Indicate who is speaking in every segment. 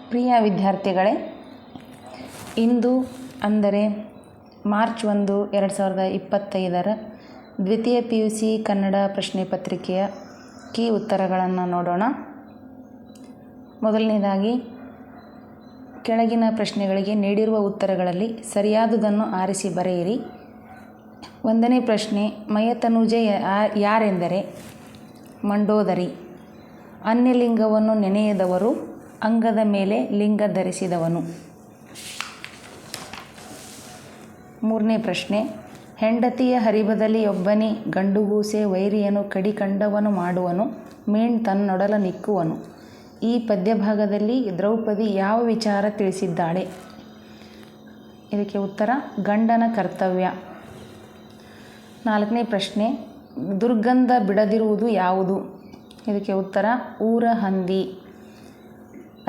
Speaker 1: ಪ್ರಿಯ ವಿದ್ಯಾರ್ಥಿಗಳೇ, ಇಂದು ಅಂದರೆ ಮಾರ್ಚ್ 1, 2025 ದ್ವಿತೀಯ PUC ಕನ್ನಡ ಪ್ರಶ್ನೆ ಪತ್ರಿಕೆಯ ಕೀ ಉತ್ತರಗಳನ್ನು ನೋಡೋಣ. ಮೊದಲನೇದಾಗಿ ಕೆಳಗಿನ ಪ್ರಶ್ನೆಗಳಿಗೆ ನೀಡಿರುವ ಉತ್ತರಗಳಲ್ಲಿ ಸರಿಯಾದುದನ್ನು ಆರಿಸಿ ಬರೆಯಿರಿ. 1ನೇ ಪ್ರಶ್ನೆ, ಮಯತನುಜೆ ಯಾರೆಂದರೆ ಮಂಡೋದರಿ. ಅನ್ಯಲಿಂಗವನ್ನು ನೆನೆಯದವರು, ಅಂಗದ ಮೇಲೆ ಲಿಂಗ ಧರಿಸಿದವನು. 3ನೇ ಪ್ರಶ್ನೆ, ಹೆಂಡತಿಯ ಹರಿಬದಲಿ ಒಬ್ಬನಿ ಗಂಡುಗೂಸೆ ವೈರಿಯನು ಕಡಿಕಂಡವನು ಮಾಡುವನು ಮೇಣ್ ತನ್ನೊಡಲ ನಿಕ್ಕುವನು. ಈ ಪದ್ಯಭಾಗದಲ್ಲಿ ದ್ರೌಪದಿ ಯಾವ ವಿಚಾರ ತಿಳಿಸಿದ್ದಾಳೆ? ಇದಕ್ಕೆ ಉತ್ತರ ಗಂಡನ ಕರ್ತವ್ಯ. 4ನೇ ಪ್ರಶ್ನೆ, ದುರ್ಗಂಧ ಬಿಡದಿರುವುದು ಯಾವುದು? ಇದಕ್ಕೆ ಉತ್ತರ ಊರ ಹಂದಿ.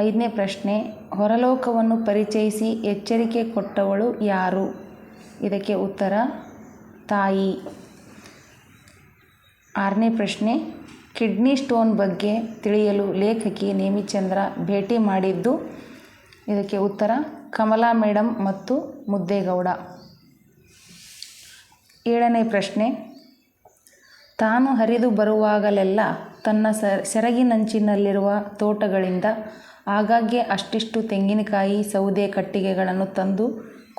Speaker 1: 5ನೇ ಪ್ರಶ್ನೆ, ಹೊರಲೋಕವನ್ನು ಪರಿಚಯಿಸಿ ಎಚ್ಚರಿಕೆ ಕೊಟ್ಟವಳು ಯಾರು? ಇದಕ್ಕೆ ಉತ್ತರ ತಾಯಿ. 6ನೇ ಪ್ರಶ್ನೆ, ಕಿಡ್ನಿ ಸ್ಟೋನ್ ಬಗ್ಗೆ ತಿಳಿಯಲು ಲೇಖಕಿ ನೇಮಿಚಂದ್ರ ಭೇಟಿ ಮಾಡಿದ್ದು? ಇದಕ್ಕೆ ಉತ್ತರ ಕಮಲಾ ಮೇಡಮ್ ಮತ್ತು ಮುದ್ದೇಗೌಡ. 7ನೇ ಪ್ರಶ್ನೆ, ತಾನು ಹರಿದು ಬರುವಾಗಲೆಲ್ಲ ತನ್ನ ಸೆರಗಿನಂಚಿನಲ್ಲಿರುವ ತೋಟಗಳಿಂದ ಆಗಾಗ್ಗೆ ಅಷ್ಟಿಷ್ಟು ತೆಂಗಿನಕಾಯಿ ಸೌದೆ ಕಟ್ಟಿಗೆಗಳನ್ನು ತಂದು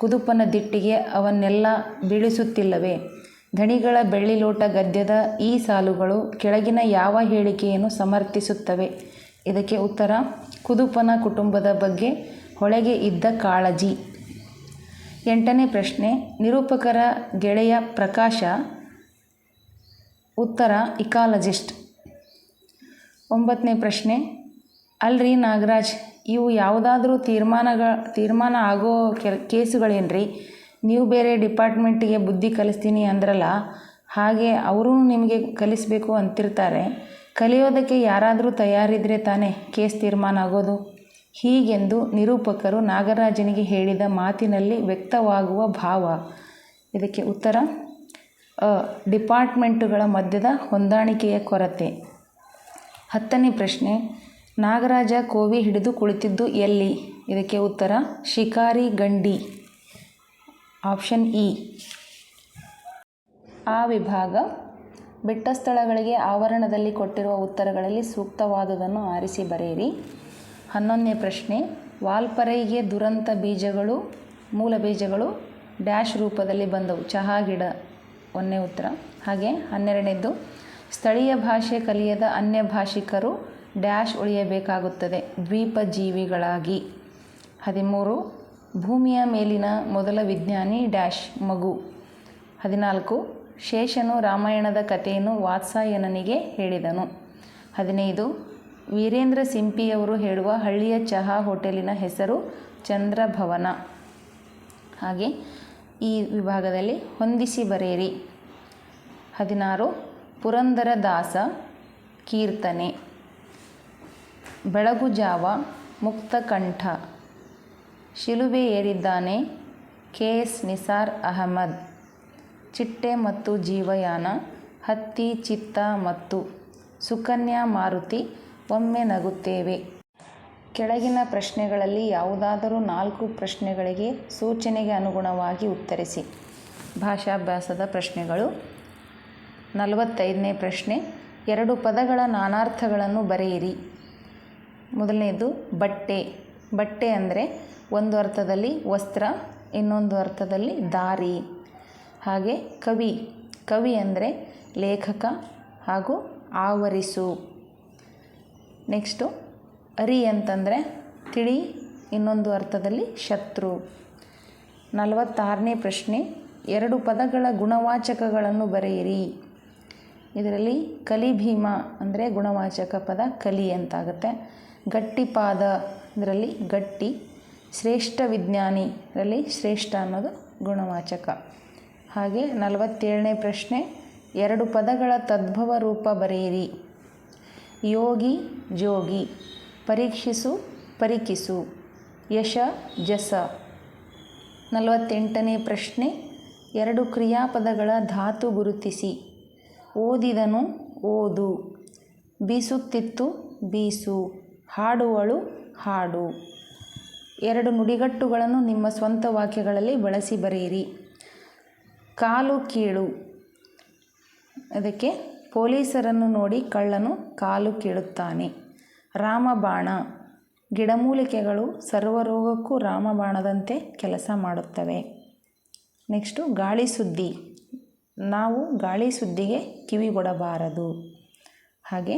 Speaker 1: ಕುದುಪನ ದಿಟ್ಟಿಗೆ ಅವನ್ನೆಲ್ಲ ಬೀಳಿಸುತ್ತಿಲ್ಲವೇ? ಧಣಿಗಳ ಬೆಳ್ಳಿಲೋಟ ಗದ್ಯದ ಈ ಸಾಲುಗಳು ಕೆಳಗಿನ ಯಾವ ಹೇಳಿಕೆಯನ್ನು ಸಮರ್ಥಿಸುತ್ತವೆ? ಇದಕ್ಕೆ ಉತ್ತರ ಕುದುಪನ ಕುಟುಂಬದ ಬಗ್ಗೆ ಹೊಳೆಗೆ ಇದ್ದ ಕಾಳಜಿ. 8ನೇ ಪ್ರಶ್ನೆ, ನಿರೂಪಕರ ಗೆಳೆಯ ಪ್ರಕಾಶ. ಉತ್ತರ ಇಕಾಲಜಿಸ್ಟ್. 9ನೇ ಪ್ರಶ್ನೆ, ಅಲ್ರಿ ನಾಗರಾಜ್, ಇವು ಯಾವುದಾದ್ರೂ ತೀರ್ಮಾನ ಆಗೋ ಕೇಸುಗಳೇನ್ರಿ? ನೀವು ಬೇರೆ ಡಿಪಾರ್ಟ್ಮೆಂಟಿಗೆ ಬುದ್ಧಿ ಕಲಿಸ್ತೀನಿ ಅಂದ್ರಲ್ಲ, ಹಾಗೆ ಅವರೂ ನಿಮಗೆ ಕಲಿಸಬೇಕು ಅಂತಿರ್ತಾರೆ. ಕಲಿಯೋದಕ್ಕೆ ಯಾರಾದರೂ ತಯಾರಿದ್ರೆ ತಾನೇ ಕೇಸ್ ತೀರ್ಮಾನ ಆಗೋದು. ಹೀಗೆಂದು ನಿರೂಪಕರು ನಾಗರಾಜನಿಗೆ ಹೇಳಿದ ಮಾತಿನಲ್ಲಿ ವ್ಯಕ್ತವಾಗುವ ಭಾವ? ಇದಕ್ಕೆ ಉತ್ತರ ಡಿಪಾರ್ಟ್ಮೆಂಟುಗಳ ಮಧ್ಯದ ಹೊಂದಾಣಿಕೆಯ ಕೊರತೆ. 10ನೇ ಪ್ರಶ್ನೆ, ನಾಗರಾಜ ಕೋವಿ ಹಿಡಿದು ಕುಳಿತಿದ್ದು ಎಲ್ಲಿ? ಇದಕ್ಕೆ ಉತ್ತರ ಶಿಕಾರಿ ಗಂಡಿ. Option E. ಆ ವಿಭಾಗ, ಬಿಟ್ಟ ಸ್ಥಳಗಳಿಗೆ ಆವರಣದಲ್ಲಿ ಕೊಟ್ಟಿರುವ ಉತ್ತರಗಳಲ್ಲಿ ಸೂಕ್ತವಾದುದನ್ನು ಆರಿಸಿ ಬರೆಯಿರಿ. 11ನೇ ಪ್ರಶ್ನೆ, ವಾಲ್ಪರೈಗೆ ದುರಂತ ಬೀಜಗಳು ಮೂಲ ಬೀಜಗಳು ಡ್ಯಾಶ್ ರೂಪದಲ್ಲಿ ಬಂದವು. ಚಹಾ ಗಿಡ 1ನೇ ಉತ್ತರ. ಹಾಗೆ 12ನೇದ್ದು, ಸ್ಥಳೀಯ ಭಾಷೆ ಕಲಿಯದ ಅನ್ಯ ಭಾಷಿಕರು ಡ್ಯಾಶ್ ಉಳಿಯಬೇಕಾಗುತ್ತದೆ ದ್ವೀಪ ಜೀವಿಗಳಾಗಿ. 13, ಭೂಮಿಯ ಮೇಲಿನ ಮೊದಲ ವಿಜ್ಞಾನಿ ಡ್ಯಾಶ್ ಮಗು. 14, ಶೇಷನು ರಾಮಾಯಣದ ಕಥೆಯನ್ನು ವಾತ್ಸಾಯನನಿಗೆ ಹೇಳಿದನು. 15, ವೀರೇಂದ್ರ ಸಿಂಪಿಯವರು ಹೇಳುವ ಹಳ್ಳಿಯ ಚಹಾ ಹೋಟೆಲಿನ ಹೆಸರು ಚಂದ್ರಭವನ. ಹಾಗೆ ಈ ವಿಭಾಗದಲ್ಲಿ ಹೊಂದಿಸಿ ಬರೆಯಿರಿ. 16, ಪುರಂದರದಾಸ ಕೀರ್ತನೆ. ಬೆಳಗುಜಾವ ಮುಕ್ತಕಂಠ. ಶಿಲುಬೆ ಏರಿದ್ದಾನೆ KS ನಿಸಾರ್ ಅಹಮದ್. ಚಿಟ್ಟೆ ಮತ್ತು ಜೀವಯಾನ, ಹತ್ತಿ ಚಿತ್ತ ಮತ್ತು ಸುಕನ್ಯಾ ಮಾರುತಿ, ಒಮ್ಮೆ ನಗುತ್ತೇವೆ. ಕೆಳಗಿನ ಪ್ರಶ್ನೆಗಳಲ್ಲಿ ಯಾವುದಾದರೂ 4 ಪ್ರಶ್ನೆಗಳಿಗೆ ಸೂಚನೆಗೆ ಅನುಗುಣವಾಗಿ ಉತ್ತರಿಸಿ. ಭಾಷಾಭ್ಯಾಸದ ಪ್ರಶ್ನೆಗಳು. 45ನೇ ಪ್ರಶ್ನೆ, 2 ಪದಗಳ ನಾನಾರ್ಥಗಳನ್ನು ಬರೆಯಿರಿ. ಮೊದಲನೇದು ಬಟ್ಟೆ. ಬಟ್ಟೆ ಅಂದರೆ ಒಂದು ಅರ್ಥದಲ್ಲಿ ವಸ್ತ್ರ, ಇನ್ನೊಂದು ಅರ್ಥದಲ್ಲಿ ದಾರಿ. ಹಾಗೆ ಕವಿ. ಕವಿ ಅಂದರೆ ಲೇಖಕ ಹಾಗೂ ಆವರಿಸು. ನೆಕ್ಸ್ಟು ಅರಿ ಅಂತಂದರೆ ತಿಳಿ, ಇನ್ನೊಂದು ಅರ್ಥದಲ್ಲಿ ಶತ್ರು. 46ನೇ ಪ್ರಶ್ನೆ, 2 ಪದಗಳ ಗುಣವಾಚಕಗಳನ್ನು ಬರೆಯಿರಿ. ಇದರಲ್ಲಿ ಕಲಿಭೀಮ ಅಂದರೆ ಗುಣವಾಚಕ ಪದ ಕಲಿ ಅಂತಾಗುತ್ತೆ. ಗಟ್ಟಿಪಾದ ಇದರಲ್ಲಿ ಗಟ್ಟಿ. ಶ್ರೇಷ್ಠ ವಿಜ್ಞಾನಿ ಇದರಲ್ಲಿ ಶ್ರೇಷ್ಠ ಅನ್ನೋದು ಗುಣವಾಚಕ. ಹಾಗೆ 47ನೇ ಪ್ರಶ್ನೆ, 2 ಪದಗಳ ತದ್ಭವ ರೂಪ ಬರೆಯಿರಿ. ಯೋಗಿ ಜೋಗಿ, ಪರೀಕ್ಷಿಸು ಪರಿಕಿಸು, ಯಶ ಜಸ. 48ನೇ ಪ್ರಶ್ನೆ, 2 ಕ್ರಿಯಾಪದಗಳ ಧಾತು ಗುರುತಿಸಿ. ಓದಿದನು ಓದು, ಬೀಸುತ್ತಿತ್ತು ಬೀಸು, ಹಾಡುವಳು ಹಾಡು. 2 ನುಡಿಗಟ್ಟುಗಳನ್ನು ನಿಮ್ಮ ಸ್ವಂತ ವಾಕ್ಯಗಳಲ್ಲಿ ಬಳಸಿ ಬರೆಯಿರಿ. ಕಾಲು ಕೀಳು, ಅದಕ್ಕೆ ಪೊಲೀಸರನ್ನು ನೋಡಿ ಕಳ್ಳನು ಕಾಲು ಕೀಳುತ್ತಾನೆ. ರಾಮಬಾಣ, ಗಿಡಮೂಲಿಕೆಗಳು ಸರ್ವರೋಗಕ್ಕೂ ರಾಮಬಾಣದಂತೆ ಕೆಲಸ ಮಾಡುತ್ತವೆ. ನೆಕ್ಸ್ಟು ಗಾಳಿ ಸುದ್ದಿ, ನಾವು ಗಾಳಿ ಸುದ್ದಿಗೆ ಕಿವಿಗೊಡಬಾರದು. ಹಾಗೆ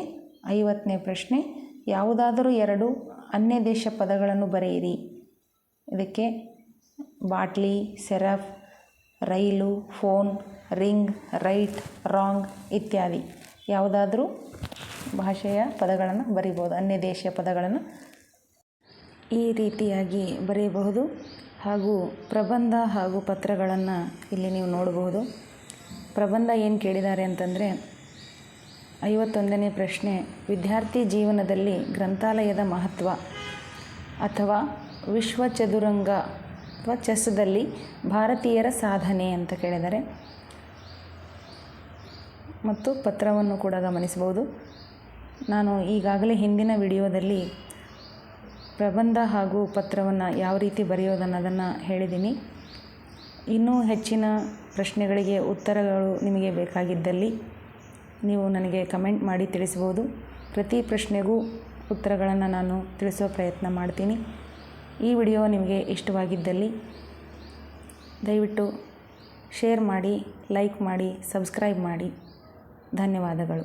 Speaker 1: 50ನೇ ಪ್ರಶ್ನೆ, ಯಾವುದಾದರೂ 2 ಅನ್ಯ ದೇಶ ಪದಗಳನ್ನು ಬರೆಯಿರಿ. ಇದಕ್ಕೆ ಬಾಟ್ಲಿ, ಸೆರಫ್, ರೈಲು, ಫೋನ್, ರಿಂಗ್, ರೈಟ್, ರಾಂಗ್ ಇತ್ಯಾದಿ ಯಾವುದಾದ್ರೂ ಭಾಷೆಯ ಪದಗಳನ್ನು ಬರೀಬೋದು. ಅನ್ಯ ದೇಶೀಯ ಪದಗಳನ್ನು ಈ ರೀತಿಯಾಗಿ ಬರೆಯಬಹುದು. ಹಾಗೂ ಪ್ರಬಂಧ ಹಾಗೂ ಪತ್ರಗಳನ್ನು ಇಲ್ಲಿ ನೀವು ನೋಡಬಹುದು. ಪ್ರಬಂಧ ಏನು ಕೇಳಿದ್ದಾರೆ ಅಂತಂದರೆ 51ನೇ ಪ್ರಶ್ನೆ, ವಿದ್ಯಾರ್ಥಿ ಜೀವನದಲ್ಲಿ ಗ್ರಂಥಾಲಯದ ಮಹತ್ವ ಅಥವಾ ವಿಶ್ವ ಚದುರಂಗ ಅಥವಾ ಚೆಸ್ದಲ್ಲಿ ಭಾರತೀಯರ ಸಾಧನೆ ಅಂತ ಕೇಳಿದ್ದಾರೆ. ಮತ್ತು ಪತ್ರವನ್ನು ಕೂಡ ಗಮನಿಸಬಹುದು. ನಾನು ಈಗಾಗಲೇ ಹಿಂದಿನ ವಿಡಿಯೋದಲ್ಲಿ ಪ್ರಬಂಧ ಹಾಗೂ ಪತ್ರವನ್ನು ಯಾವ ರೀತಿ ಬರೆಯೋದನ್ನೋದನ್ನು ಹೇಳಿದ್ದೀನಿ. ಇನ್ನೂ ಹೆಚ್ಚಿನ ಪ್ರಶ್ನೆಗಳಿಗೆ ಉತ್ತರಗಳು ನಿಮಗೆ ಬೇಕಾಗಿದ್ದಲ್ಲಿ ನೀವು ನನಗೆ ಕಮೆಂಟ್ ಮಾಡಿ ತಿಳಿಸ್ಬೋದು. ಪ್ರತಿ ಪ್ರಶ್ನೆಗೂ ಉತ್ತರಗಳನ್ನು ನಾನು ತಿಳಿಸೋ ಪ್ರಯತ್ನ ಮಾಡ್ತೀನಿ. ಈ ವಿಡಿಯೋ ನಿಮಗೆ ಇಷ್ಟವಾಗಿದ್ದಲ್ಲಿ ದಯವಿಟ್ಟು ಶೇರ್ ಮಾಡಿ, ಲೈಕ್ ಮಾಡಿ, ಸಬ್ಸ್ಕ್ರೈಬ್ ಮಾಡಿ. ಧನ್ಯವಾದಗಳು.